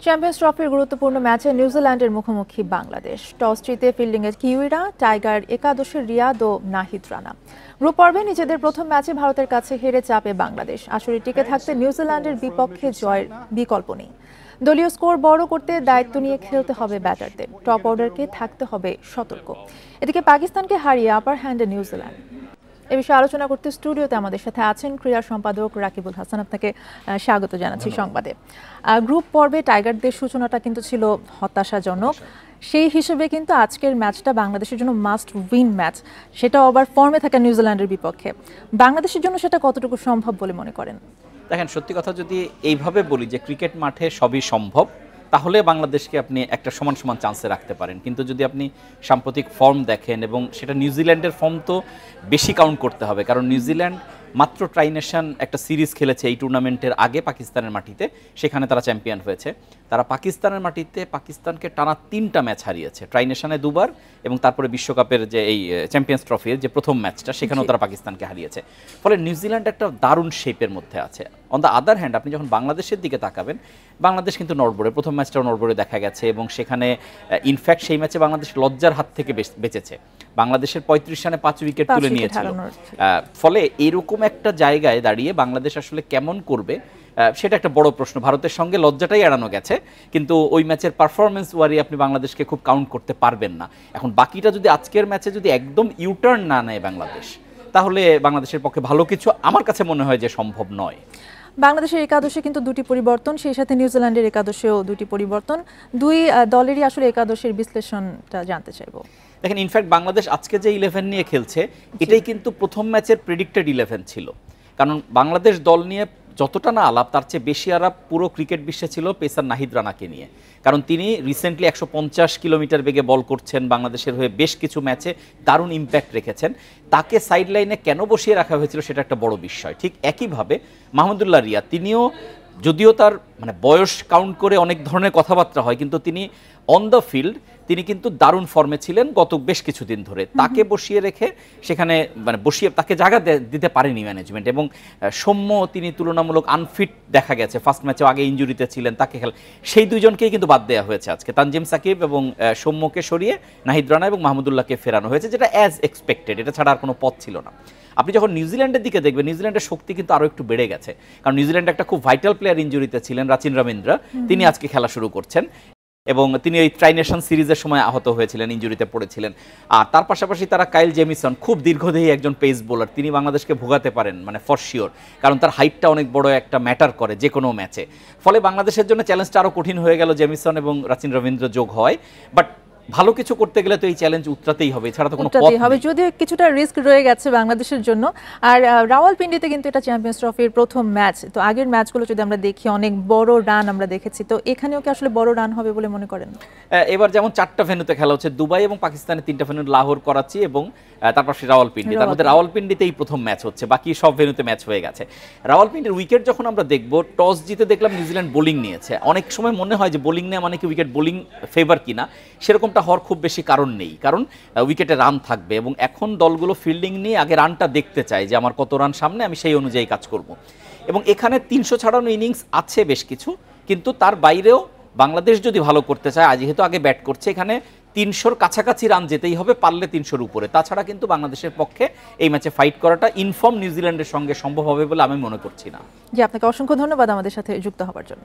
Champions ট্রফির গুরুত্বপূর্ণ ম্যাচে নিউজিল্যান্ডের মুখোমুখি বাংলাদেশ। টস জিতে ফিল্ডিংয়ে কিউইরা, টাইগার একাদশের রিয়াদ ও নাহিদ রানা। গ্রুপ পর্বে নিজেদের প্রথম ম্যাচে ভারতের কাছে হেরে চাপে বাংলাদেশ। আসরে টিকে থাকতে নিউজিল্যান্ডের বিপক্ষে জয়ের বিকল্প নেই। দলীয় স্কোর বড় করতে দায়িত্ব নিয়ে খেলতে হবে ব্যাটারদের। টপ অর্ডারকে থাকতে হবে সতর্ক। এদিকে পাকিস্তানকে হারিয়ে আপার হ্যান্ডে নিউজিল্যান্ড। এ বিষয়ে আলোচনা করতে স্টুডিওতে আমাদের সাথে আছেন ক্রীড়া সম্পাদক রাকিবুল হাসান। আপনাকে স্বাগত জানাচ্ছি সংবাদে। গ্রুপ পর্বে টাইগারদের সূচনাটা কিন্তু ছিল হতাশাজনক। সেই হিসেবে কিন্তু আজকের ম্যাচটা বাংলাদেশের জন্য মাস্ট উইন ম্যাচ, সেটাও আবার ফর্মে থাকা নিউজিল্যান্ডের বিপক্ষে। বাংলাদেশের জন্য সেটা কতটুকু সম্ভব বলে মনে করেন? দেখেন, সত্যি কথা যদি এইভাবে বলি যে ক্রিকেট মাঠে সবই সম্ভব, তাহলে বাংলাদেশকে আপনি একটা সমান সমান চান্সে রাখতে পারেন। কিন্তু যদি আপনি সাম্প্রতিক ফর্ম দেখেন, এবং সেটা নিউজিল্যান্ডের ফর্ম তো বেশি কাউন্ট করতে হবে, কারণ নিউজিল্যান্ড মাত্র ট্রাইনেশন একটা সিরিজ খেলেছে এই টুর্নামেন্টের আগে পাকিস্তানের মাটিতে, সেখানে তারা চ্যাম্পিয়ন হয়েছে। তারা পাকিস্তানের মাটিতে পাকিস্তানকে টানা 3টা ম্যাচ হারিয়েছে, ট্রাইনেশনে 2বার এবং তারপরে বিশ্বকাপের যে এই চ্যাম্পিয়ন্স ট্রফির যে প্রথম ম্যাচটা সেখানেও তারা পাকিস্তানকে হারিয়েছে। ফলে নিউজিল্যান্ড একটা দারুণ শেপের মধ্যে আছে। অন দ্য আদার হ্যান্ড আপনি যখন বাংলাদেশের দিকে তাকাবেন, বাংলাদেশ কিন্তু নড়বড়ে, প্রথম ম্যাচটাও নড়বড়ে দেখা গেছে, এবং সেখানে ইনফ্যাক্ট সেই ম্যাচে বাংলাদেশ লজ্জার হাত থেকে বেঁচেছে। বাংলাদেশের 35 রানে 5 উইকেট তুলে নিয়েছিল। ফলে এরকম একটা জায়গায় দাঁড়িয়ে বাংলাদেশ আসলে কেমন করবে সেটা একটা বড় প্রশ্ন। ভারতের সঙ্গে লজ্জাটাই এড়ানো গেছে, কিন্তু ওই ম্যাচের পারফরমেন্স ওয়ারি আপনি বাংলাদেশকে খুব কাউন্ট করতে পারবেন না। এখন বাকিটা যদি আজকের ম্যাচে যদি একদম ইউটার্ন না নেয় বাংলাদেশ, তাহলে বাংলাদেশের পক্ষে ভালো কিছু আমার কাছে মনে হয় যে সম্ভব নয়। বাংলাদেশের একাদশে কিন্তু 2টি পরিবর্তন, সেই সাথে নিউজিল্যান্ডের একাদশেও 2টি পরিবর্তন। দুই দলেরই আসলে একাদশের বিশ্লেষণটা জানতে চাইব। দেখেন, ইনফ্যাক্ট বাংলাদেশ আজকে যে 11 নিয়ে খেলছে, এটাই কিন্তু প্রথম ম্যাচের প্রেডিক্টেড 11 ছিল। কারণ বাংলাদেশ দল নিয়ে যতটা না আলাপ, তার চেয়ে বেশি আলাপ পুরো ক্রিকেট বিশ্বে ছিল পেসার নাহিদ রানাকে নিয়ে। কারণ তিনি রিসেন্টলি 150 কিলোমিটার বেগে বল করছেন, বাংলাদেশের হয়ে বেশ কিছু ম্যাচে দারুণ ইম্প্যাক্ট রেখেছেন। তাকে সাইড লাইনে কেন বসিয়ে রাখা হয়েছিল সেটা একটা বড় বিষয়। ঠিক একইভাবে মাহমুদুল্লাহ রিয়া, তিনিও যদিও তার বয়স কাউন্ট করে অনেক ধরনের কথাবার্তা হয়, কিন্তু তিনি অন দ্য ফিল্ড তিনি কিন্তু দারুণ ফর্মে ছিলেন গত বেশ কিছুদিন ধরে। তাকে বসিয়ে রেখে সেখানে বসিয়ে তাকে জায়গা দিতে পারেনি ম্যানেজমেন্ট, এবং সৌম্য তিনি তুলনামূলক আনফিট দেখা গেছে। ফার্স্ট ম্যাচেও আগে ইনজুরিতে ছিলেন, তাকে সেই দুইজনকেই কিন্তু বাদ দেওয়া হয়েছে আজকে। তানজিম সাকিব এবং সৌম্যকে সরিয়ে নাহিদ রানা এবং মাহমুদুল্লাহকে ফেরানো হয়েছে, যেটা অ্যাজ এক্সপেক্টেড, এটা ছাড়া আর কোনো পথ ছিল না। আপনি যখন নিউজিল্যান্ডের দিকে দেখবেন, নিউজিল্যান্ডের শক্তি কিন্তু আরও একটু বেড়ে গেছে, কারণ নিউজিল্যান্ড একটা খুব ভাইটাল প্লেয়ার ইনজুরিতে ছিলেন, রাচিন রবীন্দ্র, তিনি আজকে খেলা শুরু করছেন, এবং তিনি এই ট্রাইনেশন সিরিজের সময় আহত হয়েছিলেন, ইনজুরিতে পড়েছিলেন। আর তার পাশাপাশি তারা কাইল জেমিসন, খুব দীর্ঘদেহী একজন পেস বোলার, তিনি বাংলাদেশকে ভোগাতে পারেন ফর শিওর, কারণ তার হাইটটা অনেক বড় একটা ম্যাটার করে যে কোনো ম্যাচে। ফলে বাংলাদেশের জন্য চ্যালেঞ্জটা আরও কঠিন হয়ে গেল জেমিসন এবং রাচিন রবীন্দ্র যোগ হয়। বাট ভালো কিছু করতে গেলে তো এই চ্যালেঞ্জ উতরাতেই হবে, এছাড়া তো কোনো পথ হবে। যদিও কিছুটা রিস্ক রয়ে গেছে বাংলাদেশের জন্য। আর রাওয়ালপিন্ডিতে কিন্তু এটা চ্যাম্পিয়ন্স ট্রফির প্রথম ম্যাচ। তো আগের ম্যাচগুলো যদি আমরা দেখি, অনেক বড় রান আমরা দেখেছি, তো এখানেও কি আসলে বড় রান হবে বলে মনে করেন? এবার যেমন 4টা ভেন্যুতে খেলা হচ্ছে, দুবাই এবং পাকিস্তানের 3টা ভেন্যু, লাহোর, করাচি এবং তারপর রাওয়ালপিন্ডি। তার মধ্যে রাওয়ালপিন্ডিতেই প্রথম ম্যাচ হচ্ছে, বাকি সব ভেন্যুতে ম্যাচ হয়ে গেছে। রাওয়ালপিন্ডির উইকেট যখন আমরা দেখব, টস জিতে দেখলাম নিউজিল্যান্ড বোলিং নিয়েছে। অনেক সময় মনে হয় যে বোলিং নেওয়া মানে কি উইকেট বোলিং ফেভার কিনা, সেরকমটা হওয়ার খুব বেশি কারণ নেই, কারণ উইকেটে রান থাকবে, এবং এখন দলগুলো ফিল্ডিং নিয়ে আগে রানটা দেখতে চায় যে আমার কত রান সামনে, আমি সেই অনুযায়ী কাজ করব। এবং এখানে 300 ছাড়ানো ইনিংস আছে বেশ কিছু, কিন্তু তার বাইরেও বাংলাদেশ যদি ভালো করতে চায়, যেহেতু আগে ব্যাট করছে, এখানে 300-র কাছাকাছি রান যেতেই হবে, পারলে 300-র উপরে। তাছাড়া কিন্তু বাংলাদেশের পক্ষে এই ম্যাচে ফাইট করাটা ইনফর্ম নিউজিল্যান্ডের সঙ্গে সম্ভব হবে বলে আমি মনে করছি না। জি, আপনাকে অসংখ্য ধন্যবাদ আমাদের সাথে যুক্ত হওয়ার জন্য।